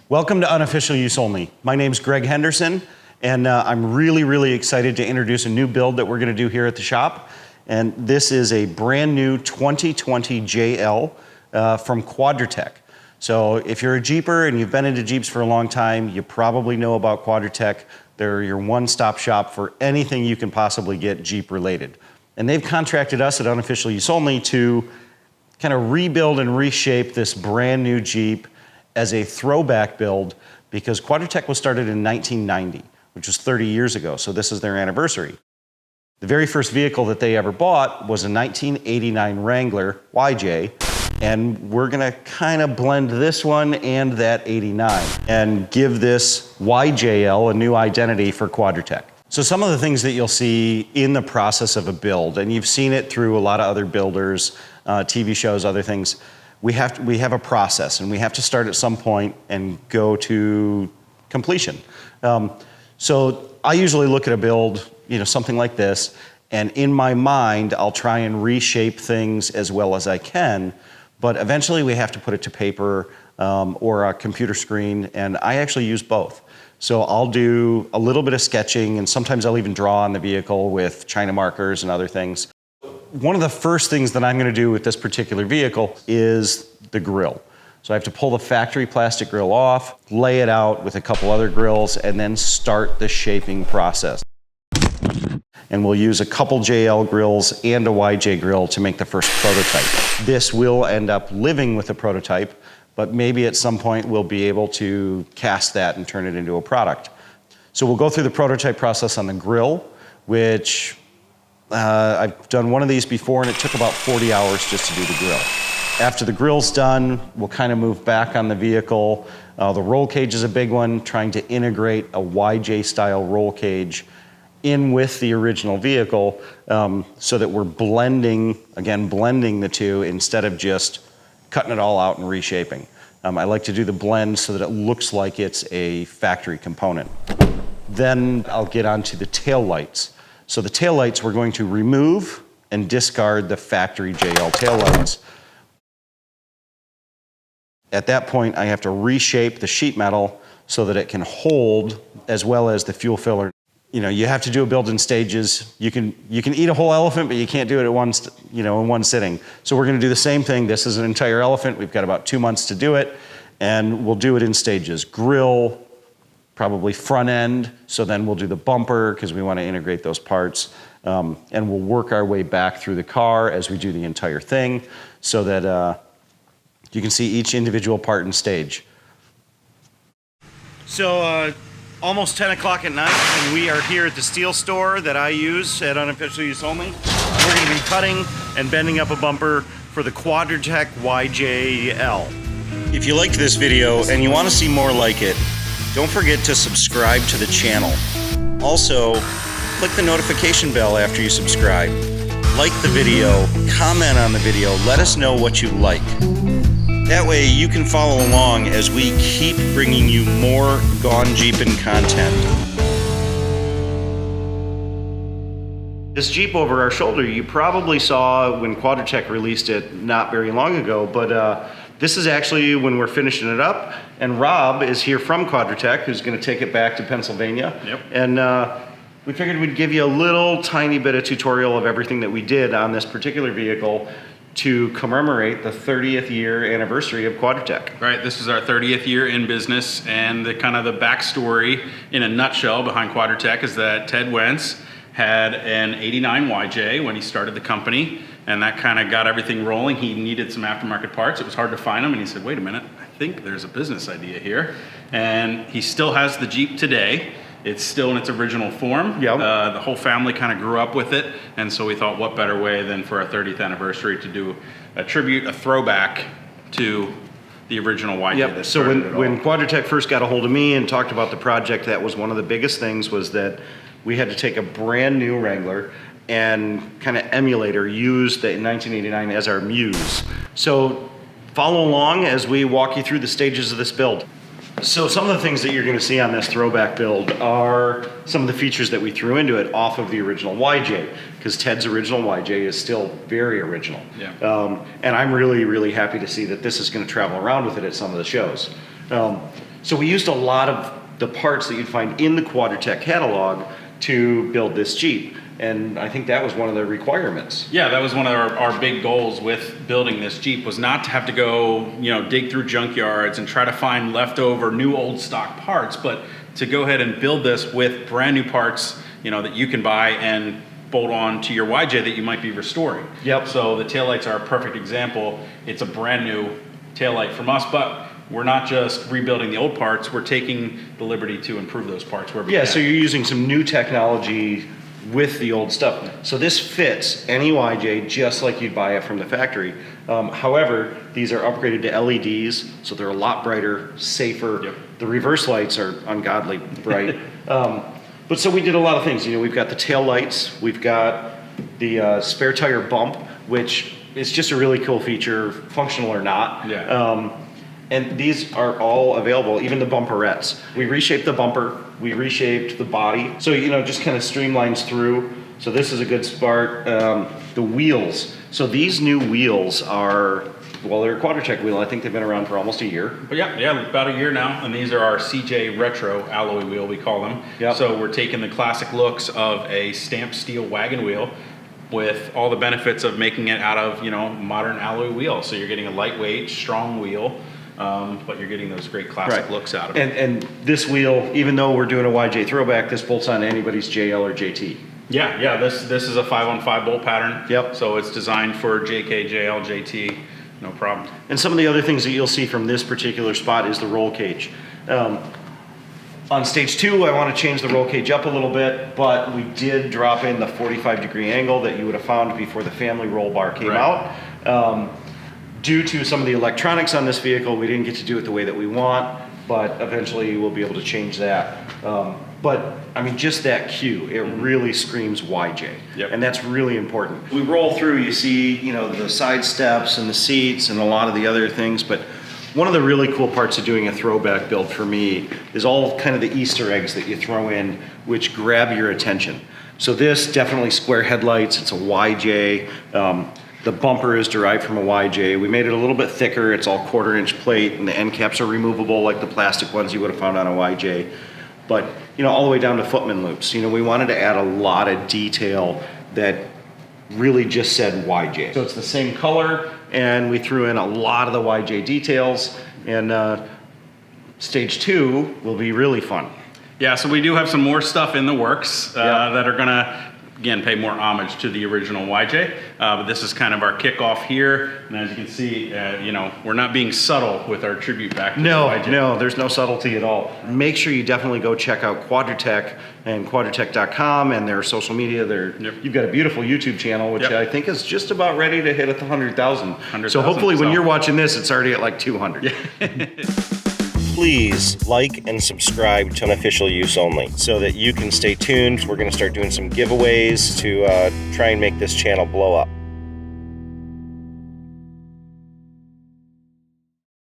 Welcome to Unofficial Use Only. My name's Greg Henderson, and I'm really excited to introduce a new build that we're going to do here at the shop. And this is a brand new 2020 JL from Quadratec. So if you're a Jeeper and you've been into Jeeps for a long time, you probably know about Quadratec. They're your one-stop shop for anything you can possibly get Jeep related. And they've contracted us at Unofficial Use Only to kind of rebuild and reshape this brand new Jeep as a throwback build, because Quadratec was started in 1990, which was 30 years ago, so this is their anniversary. The very first vehicle that they ever bought was a 1989 Wrangler YJ, and we're gonna kind of blend this one and that 89 and give this YJL a new identity for Quadratec. So some of the things that you'll see in the process of a build, and you've seen it through a lot of other builders, TV shows, other things, we have a process, and we have to start at some point and go to completion. So I usually look at a build, something like this, and in my mind, I'll try and reshape things as well as I can, but eventually we have to put it to paper or a computer screen, and I actually use both. So I'll do a little bit of sketching, and sometimes I'll even draw on the vehicle with China markers and other things. One of the first things that I'm going to do with this particular vehicle is the grille. So I have to pull the factory plastic grille off, lay it out with a couple other grills, and then start the shaping process. And we'll use a couple JL grills and a YJ grill to make the first prototype. This will end up living with the prototype, but maybe at some point we'll be able to cast that and turn it into a product. So we'll go through the prototype process on the grill, which I've done one of these before, and it took about 40 hours just to do the grill. After the grill's done, we'll kind of move back on the vehicle. The roll cage is a big one, trying to integrate a YJ style roll cage in with the original vehicle so that we're blending the two instead of just cutting it all out and reshaping. I like to do the blend so that it looks like it's a factory component. Then I'll get onto the tail lights. So the tail lights, we're going to remove and discard the factory JL tail lights. At that point, I have to reshape the sheet metal so that it can hold, as well as the fuel filler. You have to do a build in stages. You can eat a whole elephant, but you can't do it at in one sitting. So we're going to do the same thing. This is an entire elephant. We've got about 2 months to do it, and we'll do it in stages. Grill, probably front end, so then we'll do the bumper because we want to integrate those parts, and we'll work our way back through the car as we do the entire thing so that you can see each individual part in stage. So almost 10 o'clock at night, and we are here at the steel store that I use at Unofficial Use Only. We're going to be cutting and bending up a bumper for the Quadratec YJL. If you liked this video and you want to see more like it, don't forget to subscribe to the channel. Also, click the notification bell after you subscribe. Like the video, comment on the video, let us know what you like. That way you can follow along as we keep bringing you more Gone Jeepin' content. This Jeep over our shoulder, you probably saw when Quadratec released it not very long ago, but this is actually when we're finishing it up, and Rob is here from Quadratec, who's going to take it back to Pennsylvania. Yep. And we figured we'd give you a little tiny bit of tutorial of everything that we did on this particular vehicle to commemorate the 30th year anniversary of Quadratec. Right, this is our 30th year in business, and the backstory in a nutshell behind Quadratec is that Ted Wentz had an 89 YJ when he started the company, and that kind of got everything rolling. He needed some aftermarket parts. It was hard to find them, and he said, wait a minute, I think there's a business idea here. And he still has the Jeep today. It's still in its original form. Yep. The whole family kind of grew up with it, and so we thought, what better way than for our 30th anniversary to do a tribute, a throwback to the original YJ. Yep. So when Quadratec first got a hold of me and talked about the project, that was one of the biggest things, was that we had to take a brand new Wrangler and kind of emulate or use the 1989 as our muse. So follow along as we walk you through the stages of this build. So some of the things that you're going to see on this throwback build are some of the features that we threw into it off of the original YJ, because Ted's original YJ is still very original. Yeah. And I'm really, really happy to see that this is going to travel around with it at some of the shows. So we used a lot of the parts that you'd find in the Quadratec catalog to build this Jeep. And I think that was one of the requirements. Yeah, that was one of our big goals with building this Jeep, was not to have to go, dig through junkyards and try to find leftover new old stock parts, but to go ahead and build this with brand new parts, that you can buy and bolt on to your YJ that you might be restoring. Yep. So the taillights are a perfect example. It's a brand new taillight from us, but we're not just rebuilding the old parts, we're taking the liberty to improve those parts where we can. So you're using some new technology with the old stuff. So this fits any YJ just like you'd buy it from the factory. However, these are upgraded to LEDs, so they're a lot brighter, safer. Yep. The reverse lights are ungodly bright. But so we did a lot of things. We've got the tail lights, we've got the spare tire bump, which is just a really cool feature, functional or not. Yeah. And these are all available, even the bumperettes. We reshaped the bumper, we reshaped the body, so just kind of streamlines through. So this is a good start. The wheels. So these new wheels are, they're a Quadratec wheel. I think they've been around for almost a year. But yeah, about a year now, and these are our CJ Retro alloy wheel, we call them. Yep. So we're taking the classic looks of a stamped steel wagon wheel with all the benefits of making it out of modern alloy wheel. So you're getting a lightweight, strong wheel. But you're getting those great classic looks out of it. And this wheel, even though we're doing a YJ throwback, this bolts on anybody's JL or JT. Yeah. This is a 5-on-5 bolt pattern. Yep. So it's designed for JK, JL, JT, no problem. And some of the other things that you'll see from this particular spot is the roll cage. On stage 2, I want to change the roll cage up a little bit, but we did drop in the 45-degree angle that you would have found before the family roll bar came out. Due to some of the electronics on this vehicle, we didn't get to do it the way that we want, but eventually we'll be able to change that. But I mean, just that cue, it really screams YJ. Yep. And that's really important. We roll through, you see, the side steps and the seats and a lot of the other things, but one of the really cool parts of doing a throwback build for me is all kind of the Easter eggs that you throw in, which grab your attention. So this, definitely square headlights, it's a YJ. The bumper is derived from a YJ. We made it a little bit thicker. It's all 1/4-inch plate, and the end caps are removable like the plastic ones you would have found on a YJ. But, all the way down to footman loops. We wanted to add a lot of detail that really just said YJ. So it's the same color, and we threw in a lot of the YJ details, and stage 2 will be really fun. Yeah, so we do have some more stuff in the works that are gonna, again, pay more homage to the original YJ. But this is kind of our kickoff here. And as you can see, we're not being subtle with our tribute back to the YJ. No, there's no subtlety at all. Make sure you definitely go check out Quadratec and Quadratec.com and their social media. You've got a beautiful YouTube channel, which I think is just about ready to hit at the 100,000. So hopefully when you're watching this, it's already at like 200. Please like and subscribe to Unofficial Use Only so that you can stay tuned. We're going to start doing some giveaways to try and make this channel blow up.